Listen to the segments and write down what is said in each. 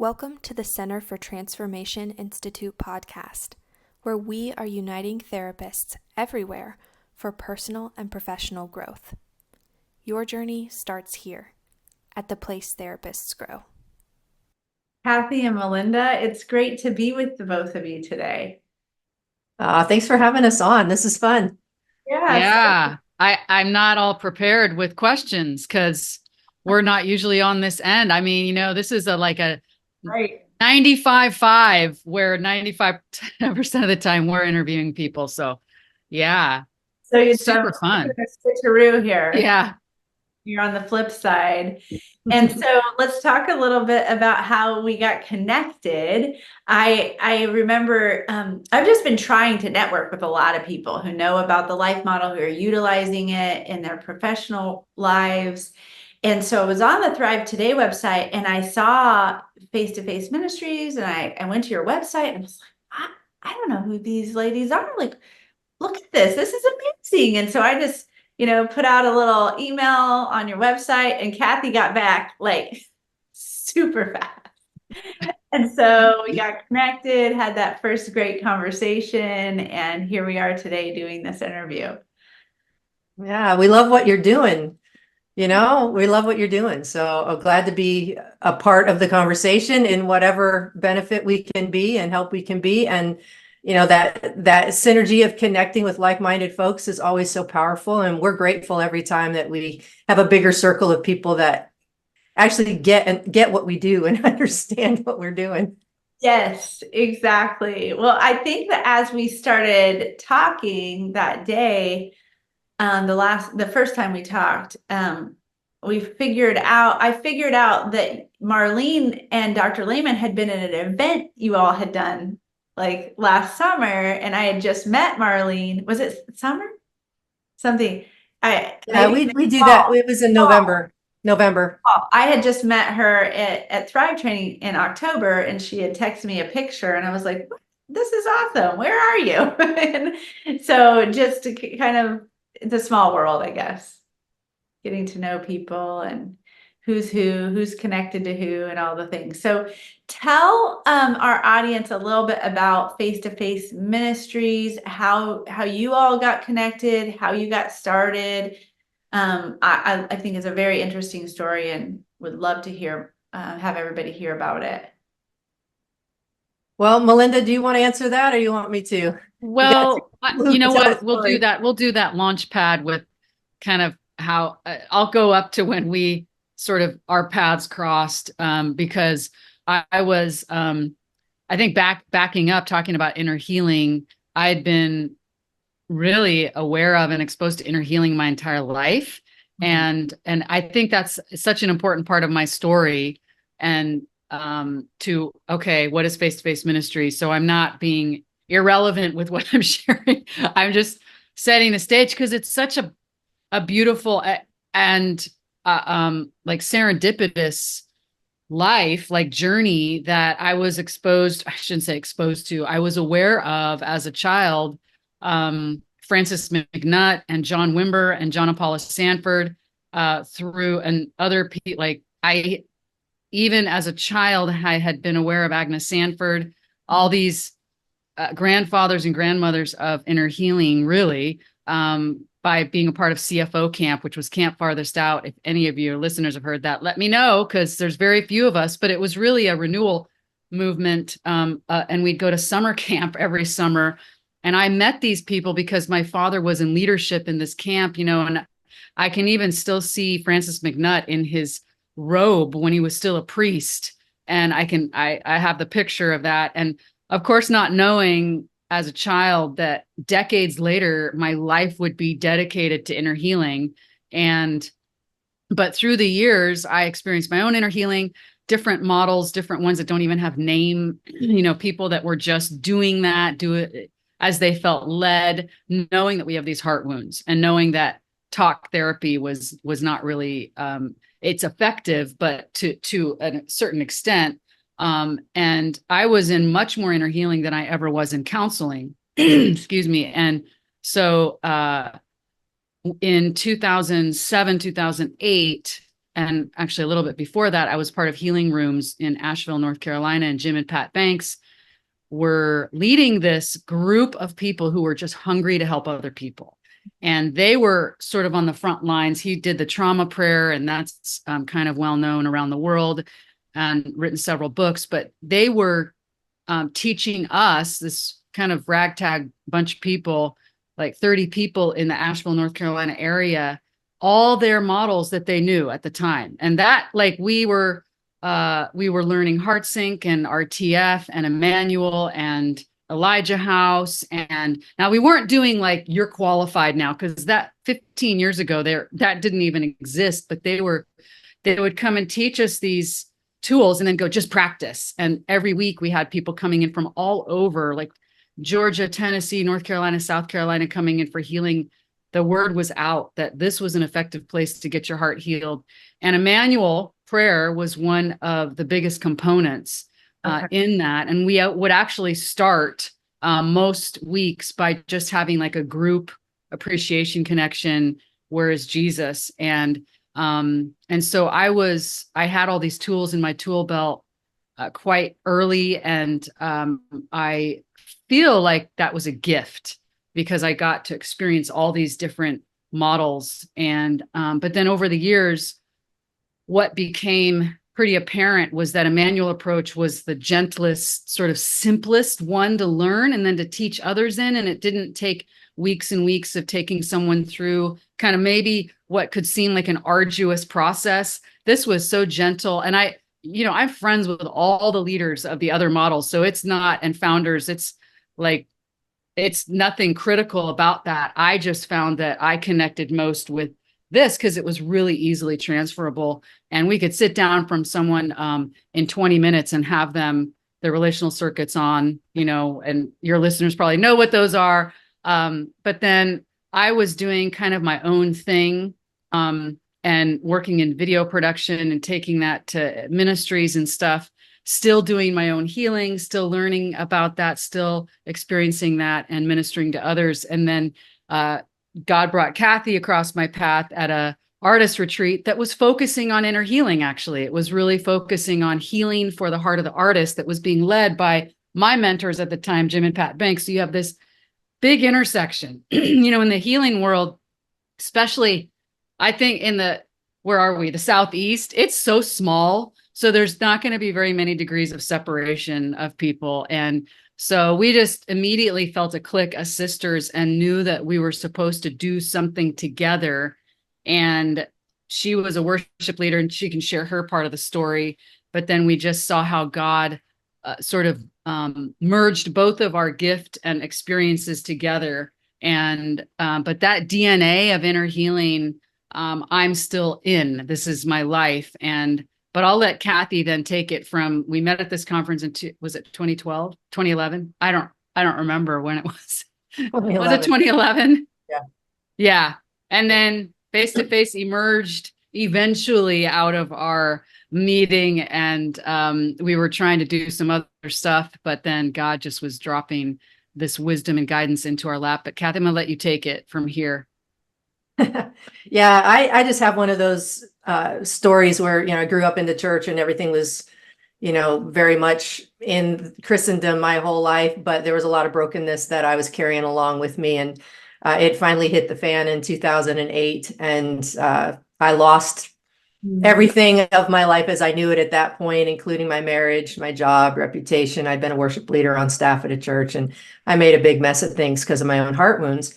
Welcome to the Center for Transformation Institute podcast, where we are uniting therapists everywhere for personal and professional growth. Your journey starts here, at the place therapists grow. Cathy and Melinda, it's great to be with the both of you today. Thanks for having us on. This is fun. Yes. Yeah, I'm not all prepared with questions because we're not usually on this end. I mean, this is like a Right. 95-5 where 95% of the time we're interviewing people. So yeah, So it's super fun. a switcheroo here. Yeah. You're on the flip side. And so let's talk a little bit about how we got connected. I remember I've just been trying to network with a lot of people who know about the life model, who are utilizing it in their professional lives. And so I was on the Thrive Today website and I saw face-to-face ministries, and I went to your website and I was like, I don't know who these ladies are. Like, look at this. This is amazing. And so I just put out a little email on your website, and Cathy got back like super fast. And so we got connected, had that first great conversation, and here we are today doing this interview. Yeah, we love what you're doing. We love what you're doing. So I'm glad to be a part of the conversation in whatever benefit we can be and help we can be. And that synergy of connecting with like-minded folks is always so powerful. And we're grateful every time that we have a bigger circle of people that actually get what we do and understand what we're doing. Yes, exactly. Well, I think that as we started talking that day, the first time we talked, I figured out that Marlene and Dr. Lehman had been at an event you all had done like last summer, and I had just met Marlene. Was it summer? Something. We do that. It was in November. I had just met her at Thrive Training in October, and she had texted me a picture, and I was like, this is awesome. Where are you? And so just to kind of, it's a small world, I guess, getting to know people and who's who, who's connected to who, and all the things. So tell our audience a little bit about face-to-face ministries, how you all got connected, how you got started. I think it's a very interesting story, and would love to have everybody hear about it. Well, Melinda, do you want to answer that, or you want me to? Well, you know what? We'll do that. We'll do that launch pad with kind of how I'll go up to when we sort of our paths crossed, because I was, I think backing up, talking about inner healing, I had been really aware of and exposed to inner healing my entire life. Mm-hmm. And I think that's such an important part of my story. And what is face-to-face ministry? So I'm not being irrelevant with what I'm sharing. I'm just setting the stage because it's such a beautiful and like serendipitous life, like journey that I was I shouldn't say exposed to, I was aware of as a child. Francis McNutt and John Wimber and John Paula Sanford, through and other people. Like even as a child, I had been aware of Agnes Sanford, all these grandfathers and grandmothers of inner healing, really, by being a part of CFO camp, which was Camp Farthest Out. If any of your listeners have heard that, let me know, because there's very few of us, but it was really a renewal movement. And we'd go to summer camp every summer. And I met these people because my father was in leadership in this camp, and I can even still see Francis McNutt in his robe when he was still a priest. And I have the picture of that. And of course, not knowing as a child that decades later, my life would be dedicated to inner healing. But through the years, I experienced my own inner healing, different models, different ones that don't even have name, people that were just doing that, do it as they felt led, knowing that we have these heart wounds and knowing that talk therapy was not really, it's effective, but to a certain extent. And I was in much more inner healing than I ever was in counseling. Excuse me. And so in 2007, 2008, and actually a little bit before that, I was part of healing rooms in Asheville, North Carolina, and Jim and Pat Banks were leading this group of people who were just hungry to help other people. And they were sort of on the front lines. He did the trauma prayer, and that's kind of well known around the world, and written several books. But they were teaching us, this kind of ragtag bunch of people, like 30 people in the Asheville, North Carolina area, all their models that they knew at the time. And that, like, we were learning HeartSync and RTF and Emmanuel and Elijah House. And now we weren't doing like you're qualified now, because that 15 years ago there, that didn't even exist, but they would come and teach us these tools and then go, just practice. And every week we had people coming in from all over, like Georgia, Tennessee, North Carolina, South Carolina, coming in for healing. The word was out that this was an effective place to get your heart healed. And Emmanuel prayer was one of the biggest components in that. And we would actually start most weeks by just having like a group appreciation connection, where is Jesus? And so I had all these tools in my tool belt quite early. And I feel like that was a gift, because I got to experience all these different models. And but then over the years, what became pretty apparent was that Emmanuel approach was the gentlest, sort of simplest one to learn and then to teach others in. And it didn't take weeks and weeks of taking someone through kind of maybe what could seem like an arduous process. This was so gentle. And I'm friends with all the leaders of the other models. So it's not, and founders, it's like, it's nothing critical about that. I just found that I connected most with this because it was really easily transferable, and we could sit down from someone in 20 minutes and have them, their relational circuits on, and your listeners probably know what those are. But then I was doing kind of my own thing and working in video production and taking that to ministries and stuff, still doing my own healing, still learning about that, still experiencing that and ministering to others. And then God brought Cathy across my path at a artist retreat that was focusing on inner healing. Actually, it was really focusing on healing for the heart of the artist, that was being led by my mentors at the time, Jim and Pat Banks. So you have this big intersection, in the healing world, especially, I think where are we? The Southeast, it's so small. So there's not going to be very many degrees of separation of people. And so we just immediately felt a click as sisters and knew that we were supposed to do something together. And she was a worship leader, and she can share her part of the story. But then we just saw how God sort of merged both of our gift and experiences together. And but that DNA of inner healing, I'm still in. This is my life. But I'll let Cathy then take it from, we met at this conference was it 2012, 2011? I don't remember when it was. Was it 2011? Yeah. Yeah. And then face to face emerged eventually out of our meeting. And we were trying to do some other stuff, but then God just was dropping this wisdom and guidance into our lap. But Cathy, I'm gonna let you take it from here. Yeah, I just have one of those stories where, I grew up in the church and everything was, very much in Christendom my whole life, but there was a lot of brokenness that I was carrying along with me. And it finally hit the fan in 2008. And I lost everything of my life as I knew it at that point, including my marriage, my job, reputation. I'd been a worship leader on staff at a church, and I made a big mess of things because of my own heart wounds,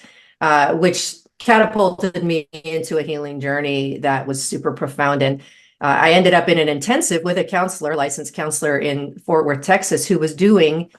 which catapulted me into a healing journey that was super profound. And I ended up in an intensive with a licensed counselor in Fort Worth, Texas, who was doing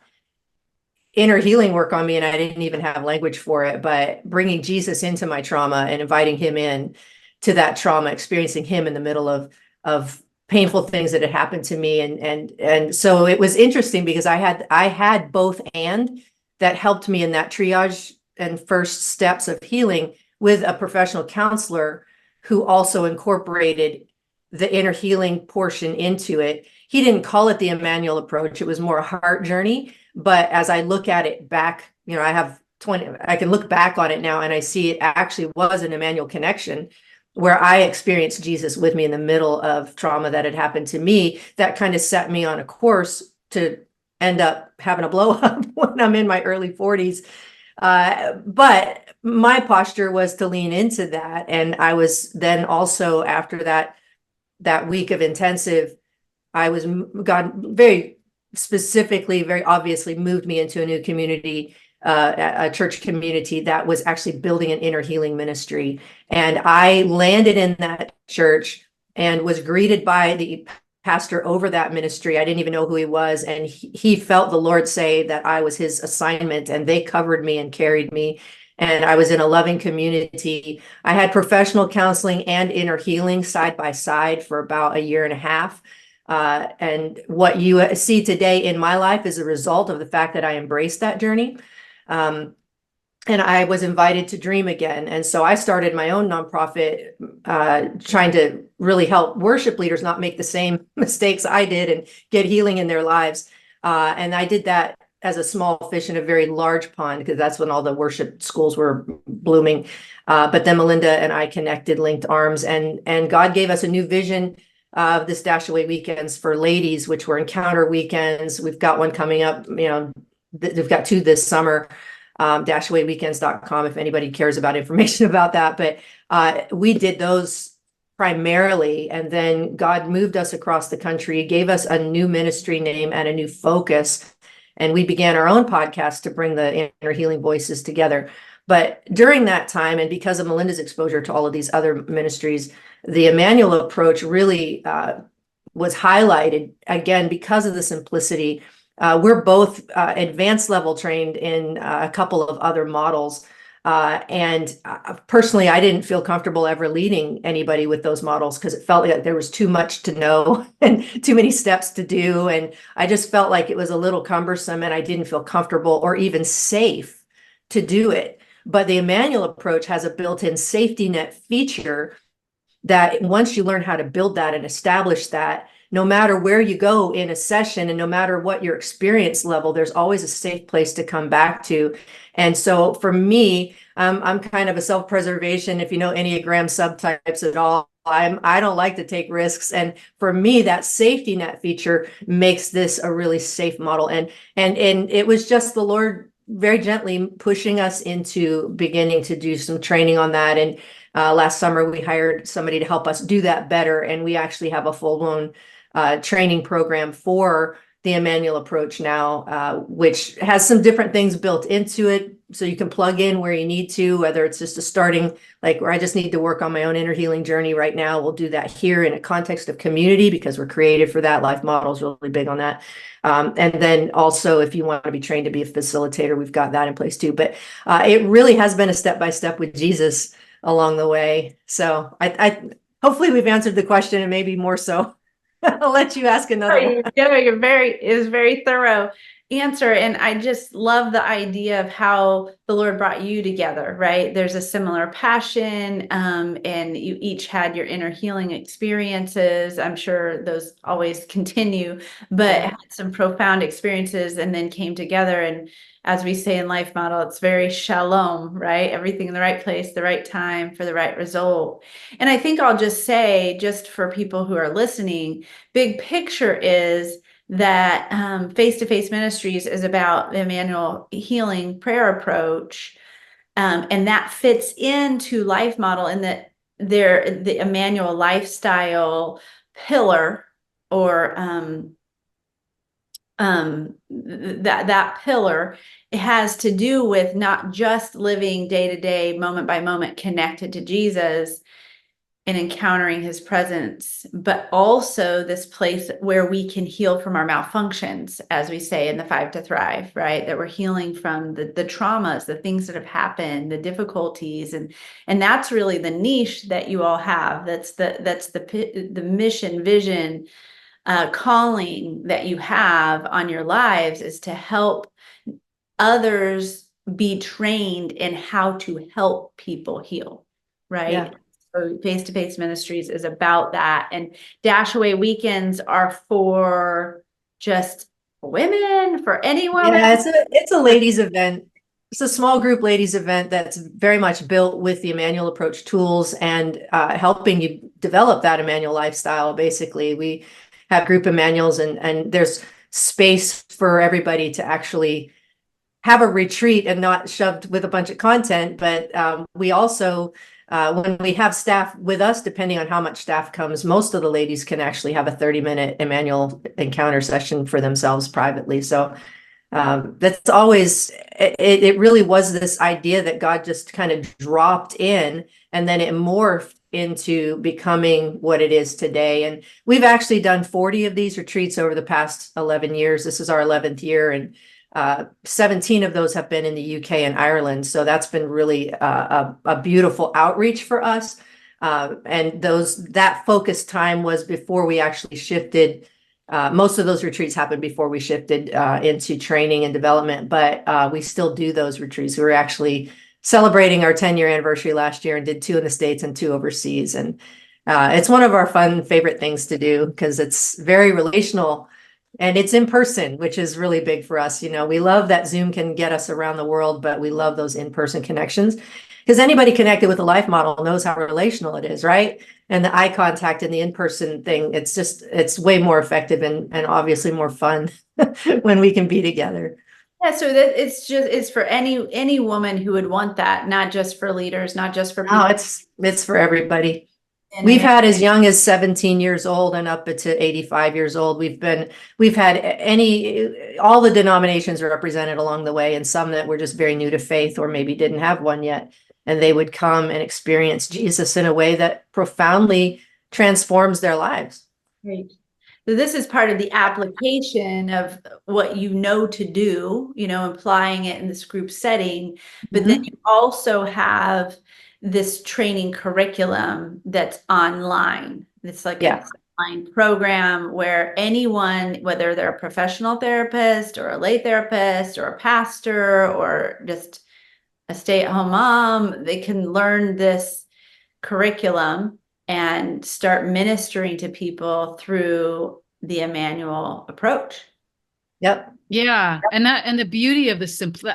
inner healing work on me. And I didn't even have language for it, but bringing Jesus into my trauma and inviting him in to that trauma, experiencing him in the middle of painful things that had happened to me. And so it was interesting because I had both and that helped me in that triage and first steps of healing with a professional counselor who also incorporated the inner healing portion into it. He didn't call it the Emmanuel approach. It was more a heart journey. But as I look at it back, I can look back on it now and I see it actually was an Emmanuel connection where I experienced Jesus with me in the middle of trauma that had happened to me, that kind of set me on a course to end up having a blow up when I'm in my early 40s. But my posture was to lean into that. And I was then also, after that week of intensive, God very specifically, very obviously moved me into a new community, a church community that was actually building an inner healing ministry. And I landed in that church and was greeted by the pastor over that ministry. I didn't even know who he was. And he felt the Lord say that I was his assignment, and they covered me and carried me. And I was in a loving community. I had professional counseling and inner healing side by side for about a year and a half. And what you see today in my life is a result of the fact that I embraced that journey. And I was invited to dream again. And so I started my own nonprofit, trying to really help worship leaders not make the same mistakes I did and get healing in their lives. And I did that as a small fish in a very large pond, because that's when all the worship schools were blooming. But then Melinda and I connected, linked arms, and God gave us a new vision of this Dashaway weekends for ladies, which were encounter weekends. We've got one coming up, we've got 2 this summer. Dashawayweekends.com if anybody cares about information about that. But we did those primarily, and then God moved us across the country, gave us a new ministry name and a new focus, and we began our own podcast to bring the inner healing voices together. But during that time, and because of Melinda's exposure to all of these other ministries, the Emmanuel approach really was highlighted again because of the simplicity. We're both advanced level trained in a couple of other models. And personally, I didn't feel comfortable ever leading anybody with those models because it felt like there was too much to know and too many steps to do. And I just felt like it was a little cumbersome, and I didn't feel comfortable or even safe to do it. But the Emmanuel approach has a built-in safety net feature that once you learn how to build that and establish that, no matter where you go in a session and no matter what your experience level, there's always a safe place to come back to. And so for me, I'm kind of a self-preservation, if you know Enneagram subtypes at all. I don't like to take risks. And for me, that safety net feature makes this a really safe model. And it was just the Lord very gently pushing us into beginning to do some training on that. And last summer, we hired somebody to help us do that better. And we actually have a full-blown training program for the Emmanuel approach now, which has some different things built into it. So you can plug in where you need to, whether it's just a starting, like where I just need to work on my own inner healing journey right now. We'll do that here in a context of community because we're created for that. Life Model is really big on that. And then also, if you want to be trained to be a facilitator, we've got that in place too. But it really has been a step-by-step with Jesus along the way. So I hopefully we've answered the question, and maybe more so. I'll let you ask another one. You're very thorough answer. And I just love the idea of how the Lord brought you together, right? There's a similar passion, and you each had your inner healing experiences. I'm sure those always continue, but had some profound experiences and then came together. And as we say in Life Model, it's very shalom, right? Everything in the right place, the right time for the right result. And I think I'll just say, just for people who are listening, big picture is that face-to-face ministries is about the Emmanuel healing prayer approach. And that fits into Life Model in that the Emmanuel lifestyle pillar, or that pillar, it has to do with not just living day to day, moment by moment, connected to Jesus and encountering his presence, but also this place where we can heal from our malfunctions, as we say in the 5 to Thrive, right? That we're healing from the traumas, the things that have happened, the difficulties, and that's really the niche that you all have. That's the mission, vision, calling that you have on your lives, is to help others be trained in how to help people heal, right? Yeah. So face-to-face ministries is about that. And Dashaway weekends are for just women, for anyone. Yeah, it's a ladies event. It's a small group ladies event that's very much built with the Emmanuel Approach tools and helping you develop that Emmanuel lifestyle. Basically, we have group Emmanuels, and there's space for everybody to actually have a retreat and not shoved with a bunch of content. But we also, when we have staff with us, depending on how much staff comes, most of the ladies can actually have a 30-minute Emmanuel encounter session for themselves privately. So that's always, it really was this idea that God just kind of dropped in, and then it morphed into becoming what it is today. And we've actually done 40 of these retreats over the past 11 years. This is our 11th year, and 17 of those have been in the UK and Ireland. So that's been really a beautiful outreach for us. And that focus time was before we actually shifted. Most of those retreats happened before we shifted into training and development, but we still do those retreats. We were actually celebrating our 10-year anniversary last year and did 2 in the States and 2 overseas. And it's one of our fun favorite things to do because it's very relational. And it's in person, which is really big for us. You know, we love that Zoom can get us around the world, but we love those in-person connections because anybody connected with a life model knows how relational it is, right? And the eye contact and the in-person thing, it's way more effective and obviously more fun when we can be together. Yeah, so that it's for any woman who would want that, not just for leaders, not just for people. No, it's for everybody. We've had as young as 17 years old and up to 85 years old. We've had all the denominations are represented along the way, and some that were just very new to faith or maybe didn't have one yet. And they would come and experience Jesus in a way that profoundly transforms their lives. Right. So this is part of the application of what you know to do, applying it in this group setting. But then you also have this training curriculum that's online. It's like an online program where anyone, whether they're a professional therapist or a lay therapist or a pastor or just a stay-at-home mom, they can learn this curriculum and start ministering to people through the Emmanuel approach. Yep. Yeah. And the beauty of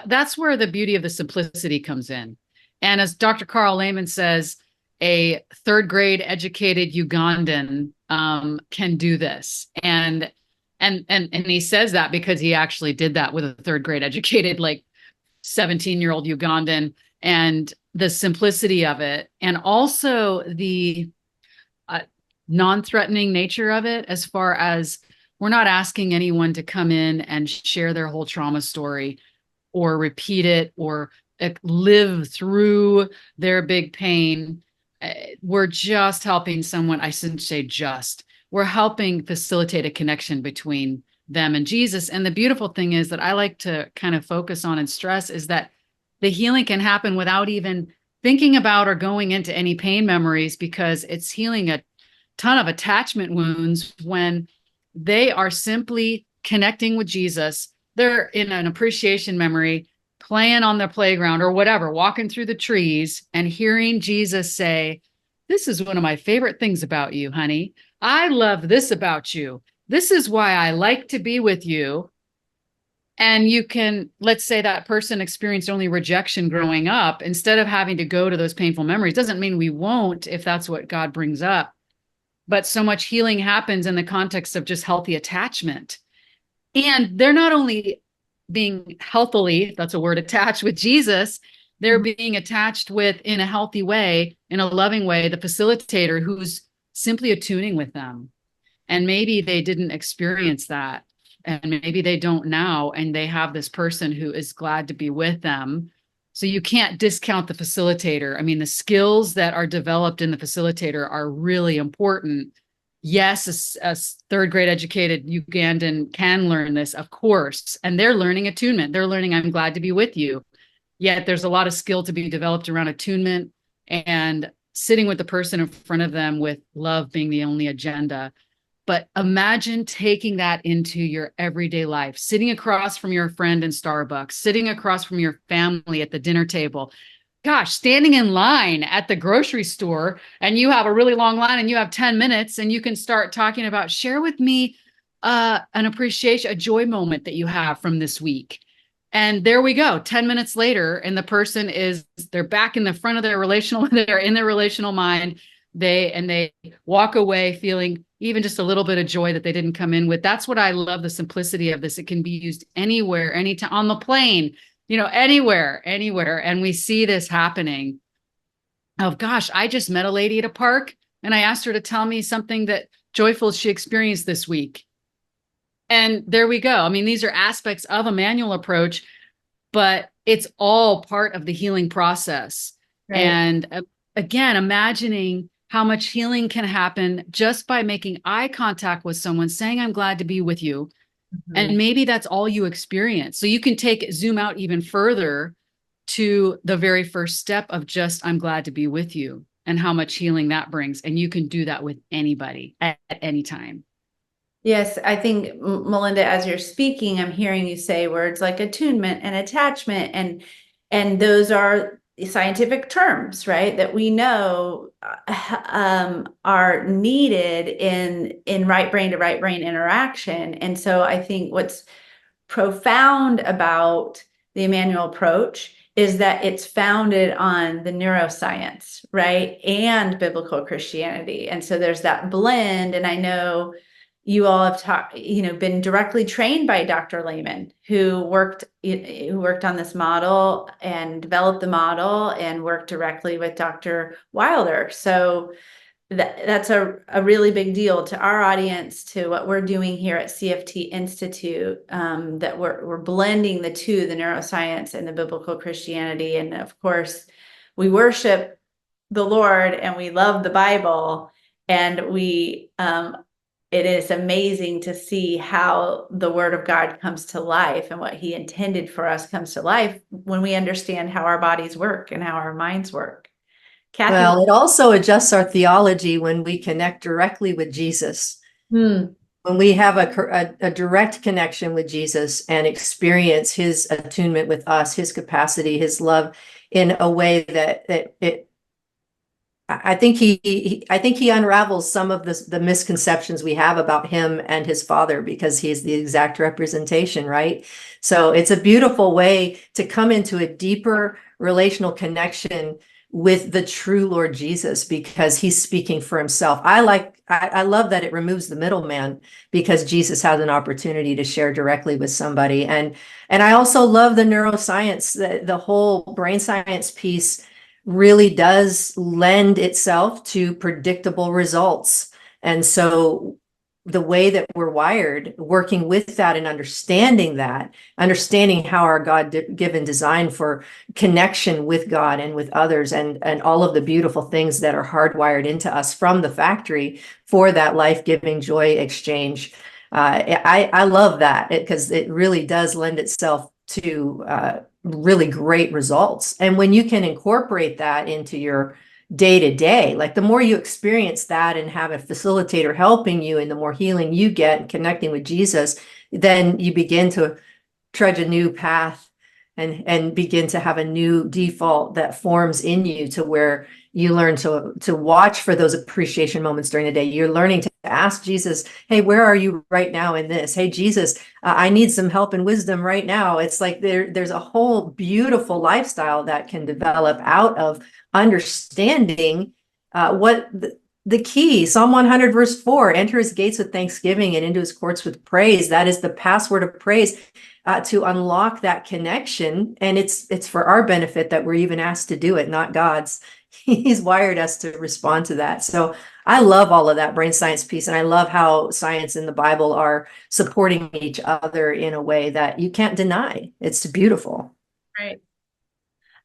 that's where the beauty of the simplicity comes in. And as Dr. Carl Lehman says, a 3rd grade educated Ugandan can do this. And he says that because he actually did that with a 3rd grade educated, like 17-year-old Ugandan, and the simplicity of it. And also the non-threatening nature of it, as far as we're not asking anyone to come in and share their whole trauma story or repeat it or live through their big pain. We're just helping someone. I shouldn't say just. We're helping facilitate a connection between them and Jesus. And the beautiful thing is that I like to kind of focus on and stress is that the healing can happen without even thinking about or going into any pain memories, because it's healing a ton of attachment wounds when they are simply connecting with Jesus. They're in an appreciation memory, playing on the playground or whatever, walking through the trees and hearing Jesus say, "This is one of my favorite things about you, honey. I love this about you. This is why I like to be with you." And you can, let's say that person experienced only rejection growing up, instead of having to go to those painful memories. Doesn't mean we won't if that's what God brings up. But so much healing happens in the context of just healthy attachment. And they're not only being healthily, if that's a word, attached with Jesus, they're being attached with, in a healthy way, in a loving way, the facilitator who's simply attuning with them. And maybe they didn't experience that. And maybe they don't now. And they have this person who is glad to be with them. So you can't discount the facilitator. I mean, the skills that are developed in the facilitator are really important. Yes, a 3rd grade educated Ugandan can learn this, of course. And they're learning attunement. They're learning, I'm glad to be with you. Yet there's a lot of skill to be developed around attunement and sitting with the person in front of them with love being the only agenda. But imagine taking that into your everyday life, sitting across from your friend in Starbucks, sitting across from your family at the dinner table. Gosh, standing in line at the grocery store, and you have a really long line and you have 10 minutes and you can start talking about, share with me an appreciation, a joy moment that you have from this week. And there we go, 10 minutes later, and the person they're back in the front of their relational, they're in their relational mind. They walk away feeling even just a little bit of joy that they didn't come in with. That's what I love, the simplicity of this. It can be used anywhere, anytime, on the plane, anywhere. And we see this happening. Oh gosh, I just met a lady at a park and I asked her to tell me something that joyful she experienced this week. And there we go. I mean, these are aspects of a manual approach, but it's all part of the healing process. Right. And again, imagining how much healing can happen just by making eye contact with someone, saying, I'm glad to be with you. Mm-hmm. And maybe that's all you experience. So you can zoom out even further to the very first step of just, I'm glad to be with you, and how much healing that brings. And you can do that with anybody at any time. Yes, I think, Melinda, as you're speaking, I'm hearing you say words like attunement and attachment, and those are scientific terms, right? That we know are needed in right brain to right brain interaction. And so I think what's profound about the Emmanuel approach is that it's founded on the neuroscience, right? And biblical Christianity. And so there's that blend. And I know you all have been directly trained by Dr. Lehman, who worked on this model and developed the model and worked directly with Dr. Wilder. So that's a really big deal to our audience, to what we're doing here at CFT Institute, that we're blending the two, the neuroscience and the biblical Christianity. And of course, we worship the Lord and we love the Bible, and it is amazing to see how the Word of God comes to life and what He intended for us comes to life when we understand how our bodies work and how our minds work. Cathy? Well, it also adjusts our theology when we connect directly with Jesus. When we have a direct connection with Jesus and experience His attunement with us, His capacity, His love, in a way that I think he unravels some of the misconceptions we have about Him and His Father, because He's the exact representation, right? So it's a beautiful way to come into a deeper relational connection with the true Lord Jesus, because He's speaking for Himself. I love that it removes the middleman, because Jesus has an opportunity to share directly with somebody. And I also love the neuroscience, the whole brain science piece really does lend itself to predictable results. And so the way that we're wired, working with that and understanding how our God-given design for connection with God and with others, and all of the beautiful things that are hardwired into us from the factory for that life-giving joy exchange. I love that, because it really does lend itself to really great results. And when you can incorporate that into your day-to-day, like the more you experience that and have a facilitator helping you, and the more healing you get connecting with Jesus, then you begin to trudge a new path and begin to have a new default that forms in you, to where you learn to watch for those appreciation moments during the day. You're learning to ask Jesus, hey, where are you right now in this? Hey, Jesus, I need some help and wisdom right now. It's like there's a whole beautiful lifestyle that can develop out of understanding what the key, Psalm 100 verse 4, enter His gates with thanksgiving and into His courts with praise. That is the password of praise, to unlock that connection. And it's for our benefit that we're even asked to do it, not God's. He's wired us to respond to that. So I love all of that brain science piece. And I love how science and the Bible are supporting each other in a way that you can't deny. It's beautiful. Right.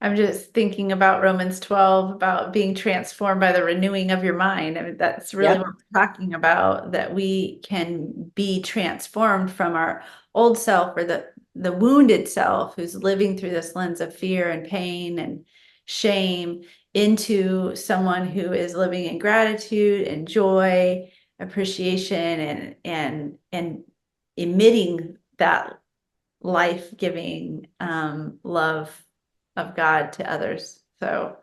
I'm just thinking about Romans 12, about being transformed by the renewing of your mind. I mean, that's really what we're talking about, that we can be transformed from our old self, or the wounded self who's living through this lens of fear and pain and shame, into someone who is living in gratitude and joy, appreciation, and emitting that life-giving love of God to others. So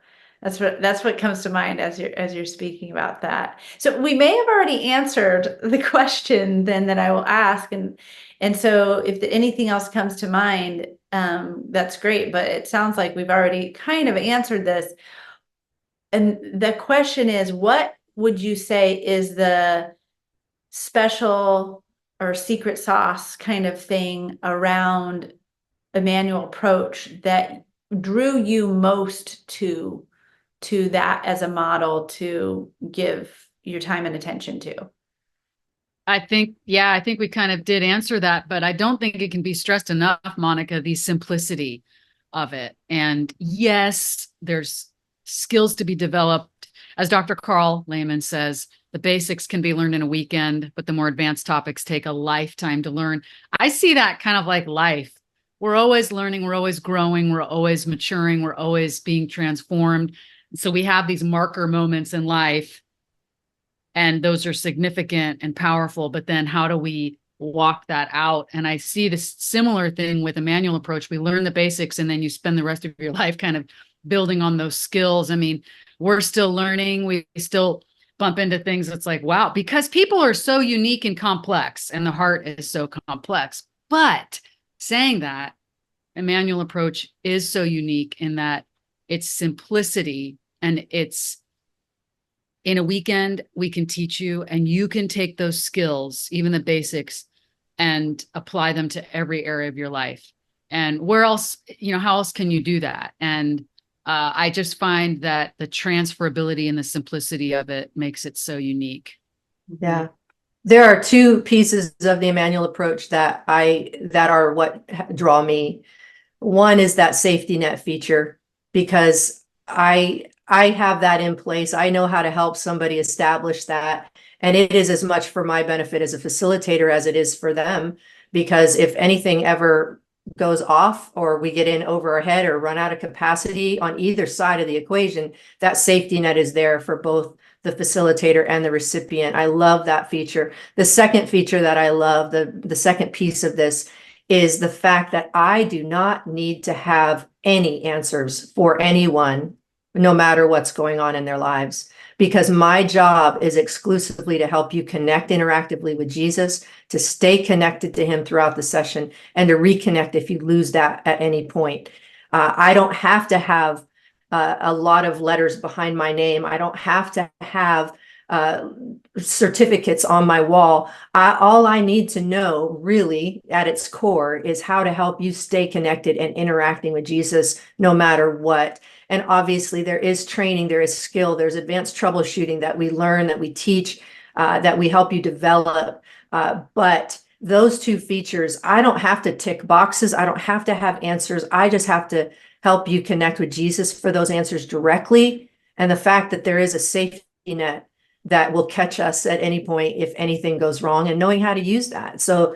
That's what comes to mind as you're speaking about that. So we may have already answered the question then that I will ask, and so if anything else comes to mind, that's great. But it sounds like we've already kind of answered this. And the question is, what would you say is the special or secret sauce kind of thing around Emmanuel approach that drew you most to that as a model to give your time and attention to? I think we kind of did answer that, but I don't think it can be stressed enough, Monica, the simplicity of it. And yes, there's skills to be developed. As Dr. Carl Lehman says, the basics can be learned in a weekend, but the more advanced topics take a lifetime to learn. I see that kind of like life. We're always learning, we're always growing, we're always maturing, we're always being transformed. So we have these marker moments in life, and those are significant and powerful, but then how do we walk that out? And I see this similar thing with Emmanuel approach. We learn the basics and then you spend the rest of your life kind of building on those skills. I mean, we're still learning. We still bump into things that's like, wow, because people are so unique and complex and the heart is so complex. But saying that, Emmanuel approach is so unique in that it's simplicity, and it's in a weekend we can teach you, and you can take those skills, even the basics, and apply them to every area of your life. And where else, how else can you do that? And I just find that the transferability and the simplicity of it makes it so unique. Yeah. There are two pieces of the Emmanuel approach that are what draw me. One is that safety net feature, because I have that in place. I know how to help somebody establish that. And it is as much for my benefit as a facilitator as it is for them, because if anything ever goes off or we get in over our head or run out of capacity on either side of the equation, that safety net is there for both the facilitator and the recipient. I love that feature. The second feature that I love, the second piece of this, is the fact that I do not need to have any answers for anyone, no matter what's going on in their lives, because my job is exclusively to help you connect interactively with Jesus, to stay connected to him throughout the session, and to reconnect if you lose that at any point. I don't have to have a lot of letters behind my name. I don't have to have certificates on my wall. All I need to know really at its core is how to help you stay connected and interacting with Jesus no matter what. And obviously there is training, there is skill, there's advanced troubleshooting that we learn, that we teach, that we help you develop. But those two features, I don't have to tick boxes. I don't have to have answers. I just have to help you connect with Jesus for those answers directly. And the fact that there is a safety net that will catch us at any point if anything goes wrong, and knowing how to use that. So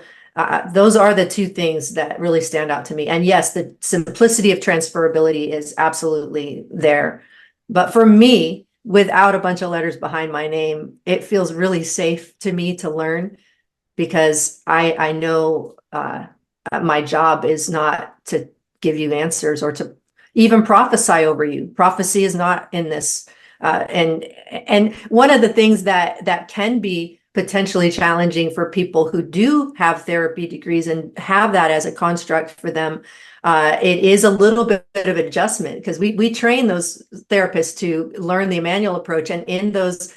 those are the two things that really stand out to me. And yes, the simplicity of transferability is absolutely there. But for me, without a bunch of letters behind my name, it feels really safe to me to learn, because I know my job is not to give you answers or to even prophesy over you. Prophecy is not in this. And one of the things that can be potentially challenging for people who do have therapy degrees and have that as a construct for them, it is a little bit of adjustment, because we train those therapists to learn the Emmanuel approach, and in those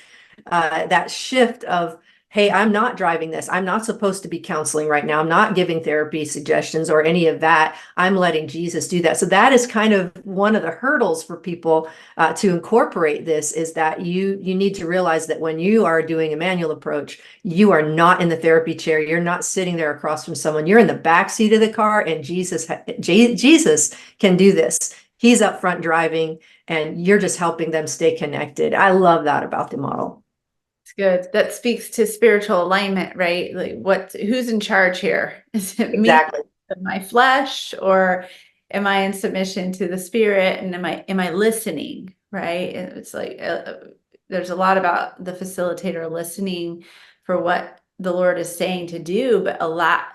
that shift of, hey, I'm not driving this. I'm not supposed to be counseling right now. I'm not giving therapy suggestions or any of that. I'm letting Jesus do that. So that is kind of one of the hurdles for people to incorporate this, is that you need to realize that when you are doing a Emmanuel approach, you are not in the therapy chair. You're not sitting there across from someone. You're in the back seat of the car, and Jesus can do this. He's up front driving, and you're just helping them stay connected. I love that about the model. Good. That speaks to spiritual alignment, right? Like who's in charge here? Is it Exactly. me, my flesh, or am I in submission to the spirit? And am I listening? Right. And it's like, there's a lot about the facilitator listening for what the Lord is saying to do, but a lot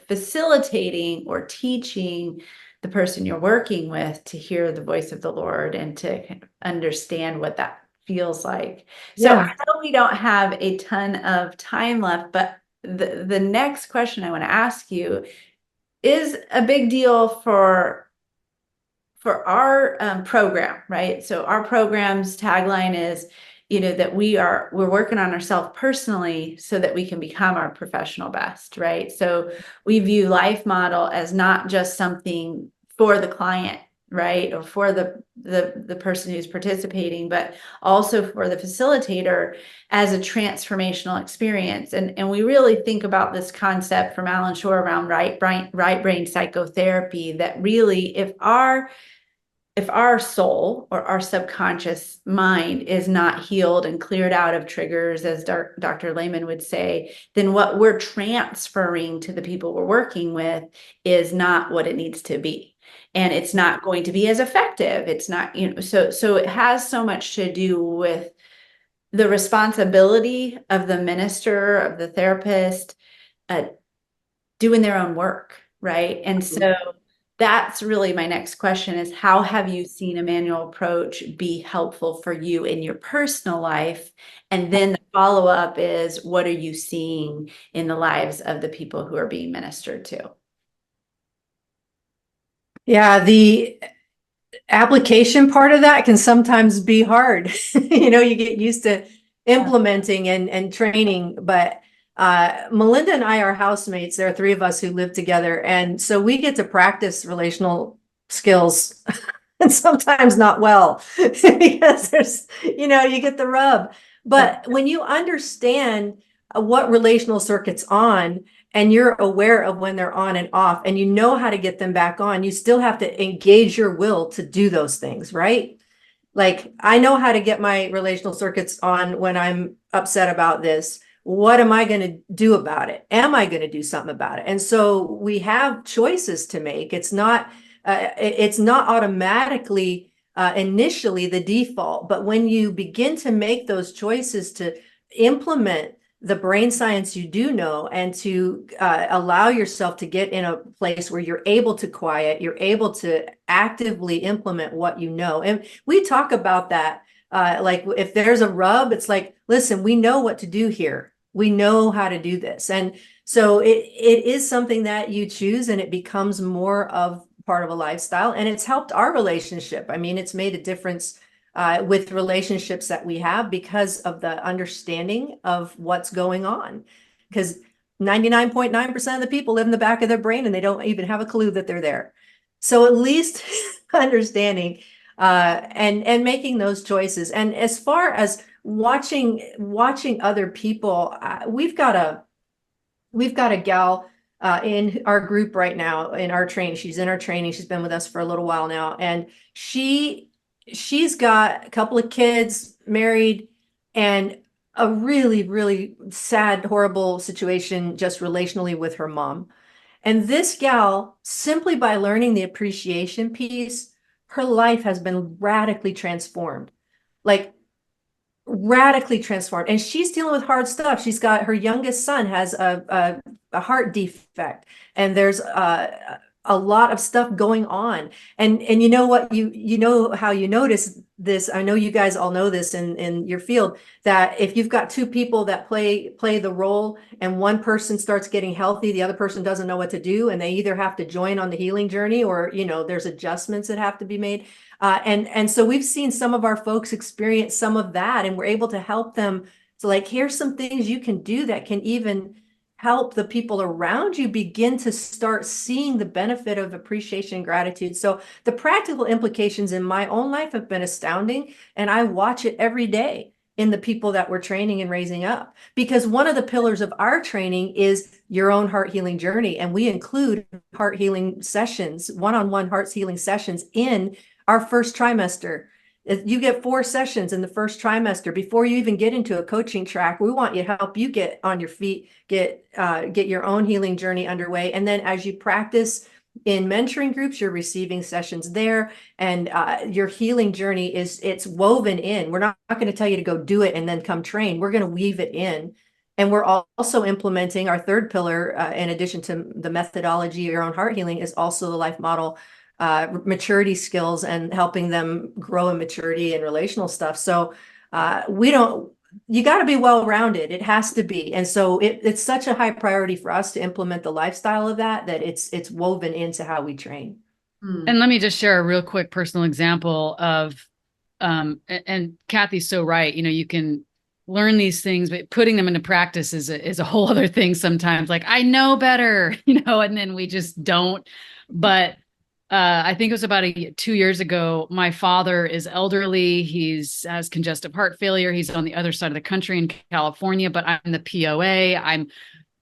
facilitating or teaching the person you're working with to hear the voice of the Lord and to kind of understand what that feels like. So Yeah. I know we don't have a ton of time left, but the next question I want to ask you is a big deal for our program, right? So our program's tagline is, that we're working on ourselves personally so that we can become our professional best, right? So we view life model as not just something for the client, right, or for the person who's participating, but also for the facilitator as a transformational experience. And we really think about this concept from Alan Shore around right brain psychotherapy, that really if our soul or our subconscious mind is not healed and cleared out of triggers, as Dr. Lehman would say, then what we're transferring to the people we're working with is not what it needs to be. And it's not going to be as effective. It's not, so it has so much to do with the responsibility of the minister, of the therapist, doing their own work, right? And so that's really my next question is, how have you seen a manual approach be helpful for you in your personal life? And then the follow-up is, what are you seeing in the lives of the people who are being ministered to? Yeah, the application part of that can sometimes be hard. You get used to implementing and training, but Melinda and I are housemates. There are three of us who live together. And so we get to practice relational skills and sometimes not well because you get the rub. But when you understand what relational circuit's on, and you're aware of when they're on and off, and you know how to get them back on, you still have to engage your will to do those things, right? Like, I know how to get my relational circuits on when I'm upset about this. What am I going to do about it? Am I going to do something about it? And so we have choices to make. It's not automatically initially the default, but when you begin to make those choices to implement the brain science you do know, and to allow yourself to get in a place where you're able to quiet, you're able to actively implement what you know. And we talk about that. Like, if there's a rub, it's like, listen, we know what to do here. We know how to do this. And so it is something that you choose, and it becomes more of part of a lifestyle. And it's helped our relationship. I mean, it's made a difference with relationships that we have because of the understanding of what's going on. Because 99.9% of the people live in the back of their brain and they don't even have a clue that they're there. So at least understanding and making those choices. And as far as watching other people, we've got a gal in our group right now in our training. She's in our training. She's been with us for a little while now, and she's got a couple of kids, married, and a really, really sad, horrible situation just relationally with her mom. And this gal, simply by learning the appreciation piece, her life has been radically transformed. Like, radically transformed. And she's dealing with hard stuff. She's got, her youngest son has a heart defect, and there's a lot of stuff going on. And you know what, you know how you notice this. I know you guys all know this in your field, that if you've got two people that play the role, and one person starts getting healthy, the other person doesn't know what to do, and they either have to join on the healing journey, or there's adjustments that have to be made. And so we've seen some of our folks experience some of that, and we're able to help them. So, like, here's some things you can do that can even help the people around you begin to start seeing the benefit of appreciation and gratitude. So the practical implications in my own life have been astounding, and I watch it every day in the people that we're training and raising up. Because one of the pillars of our training is your own heart healing journey, and we include heart healing sessions, one-on-one heart healing sessions in our first trimester. You get 4 sessions in the first trimester before you even get into a coaching track. We want you to help you get on your feet, get your own healing journey underway. And then as you practice in mentoring groups, you're receiving sessions there, and your healing journey it's woven in. We're not going to tell you to go do it and then come train. We're going to weave it in. And we're also implementing our third pillar, in addition to the methodology, your own heart healing, is also the life model maturity skills and helping them grow in maturity and relational stuff. So we don't, you got to be well-rounded. It has to be. And so it's such a high priority for us to implement the lifestyle of that it's woven into how we train. And let me just share a real quick personal example of, and Cathy's so right. You can learn these things, but putting them into practice is a whole other thing sometimes. Like, I know better, and then we just don't. But I think it was about 2 years ago. My father is elderly. Has congestive heart failure. He's on the other side of the country in California, but I'm the POA. I'm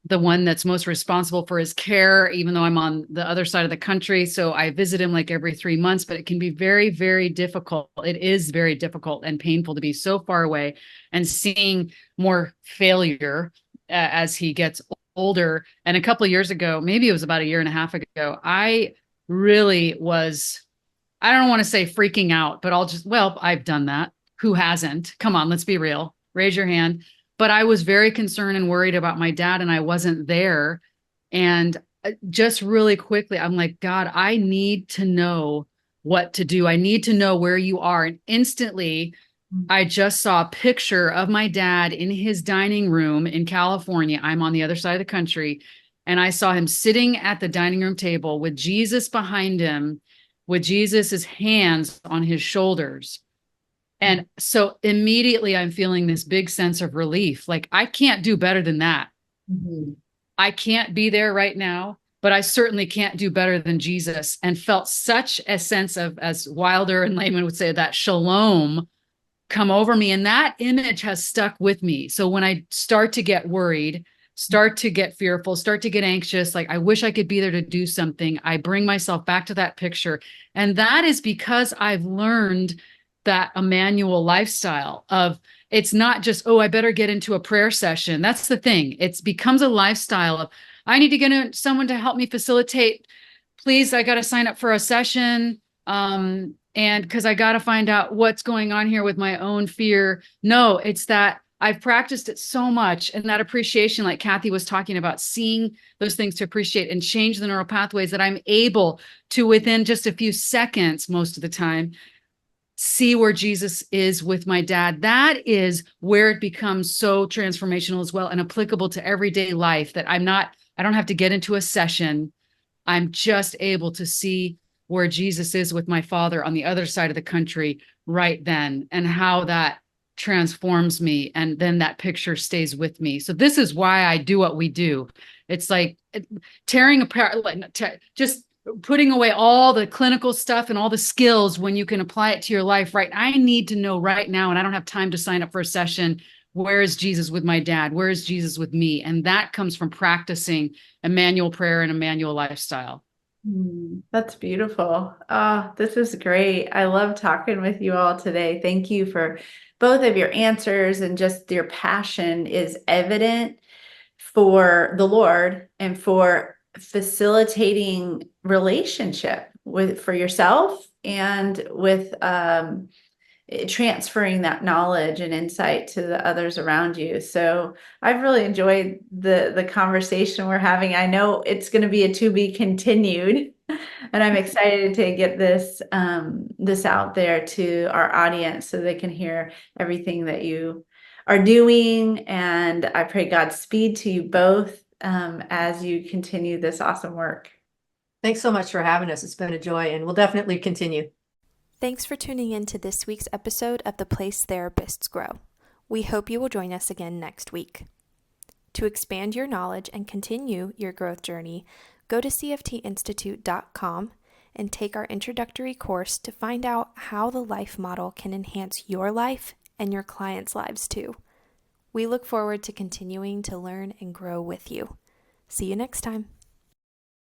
the one that's most responsible for his care, even though I'm on the other side of the country. So I visit him like every 3 months, but it can be very, very difficult. It is very difficult and painful to be so far away and seeing more failure as he gets older. And a couple of years ago, maybe it was about a year and a half ago, I really was, I don't want to say freaking out, but I've done that. Who hasn't? Come on, let's be real. Raise your hand. But I was very concerned and worried about my dad, and I wasn't there. And just really quickly, I'm like, God, I need to know what to do. I need to know where you are. And instantly, I just saw a picture of my dad in his dining room in California. I'm on the other side of the country. And I saw him sitting at the dining room table with Jesus behind him, with Jesus's hands on his shoulders. And so immediately I'm feeling this big sense of relief. Like, I can't do better than that. Mm-hmm. I can't be there right now, but I certainly can't do better than Jesus, and felt such a sense of, as Wilder and Layman would say, that shalom come over me. And that image has stuck with me. So when I start to get worried, start to get fearful, start to get anxious, like I wish I could be there to do something, I bring myself back to that picture. And that is because I've learned that Emmanuel lifestyle of, it's not just, oh, I better get into a prayer session. That's the thing. It becomes a lifestyle of, I need to get someone to help me facilitate. Please, I got to sign up for a session. And because I got to find out what's going on here with my own fear. No, it's that I've practiced it so much, and that appreciation, like Cathy was talking about, seeing those things to appreciate and change the neural pathways, that I'm able to, within just a few seconds, most of the time, see where Jesus is with my dad. That is where it becomes so transformational as well, and applicable to everyday life, that I don't have to get into a session. I'm just able to see where Jesus is with my father on the other side of the country right then, and how that transforms me. And then that picture stays with me. So this is why I do what we do. It's like tearing apart, just putting away all the clinical stuff and all the skills when you can apply it to your life, right? I need to know right now, and I don't have time to sign up for a session, where is Jesus with my dad? Where is Jesus with me? And that comes from practicing Emmanuel prayer and Emmanuel lifestyle. That's beautiful. Oh, this is great. I love talking with you all today. Thank you for both of your answers, and just your passion is evident for the Lord and for facilitating relationship for yourself, and with transferring that knowledge and insight to the others around you. So I've really enjoyed the conversation we're having. I know it's going to be a to be continued, and I'm excited to get this out there to our audience so they can hear everything that you are doing. And I pray Godspeed to you both as you continue this awesome work. Thanks so much for having us. It's been a joy, and we'll definitely continue. Thanks for tuning in to this week's episode of The Place Therapists Grow. We hope you will join us again next week. To expand your knowledge and continue your growth journey, go to cftinstitute.com and take our introductory course to find out how the life model can enhance your life and your clients' lives too. We look forward to continuing to learn and grow with you. See you next time.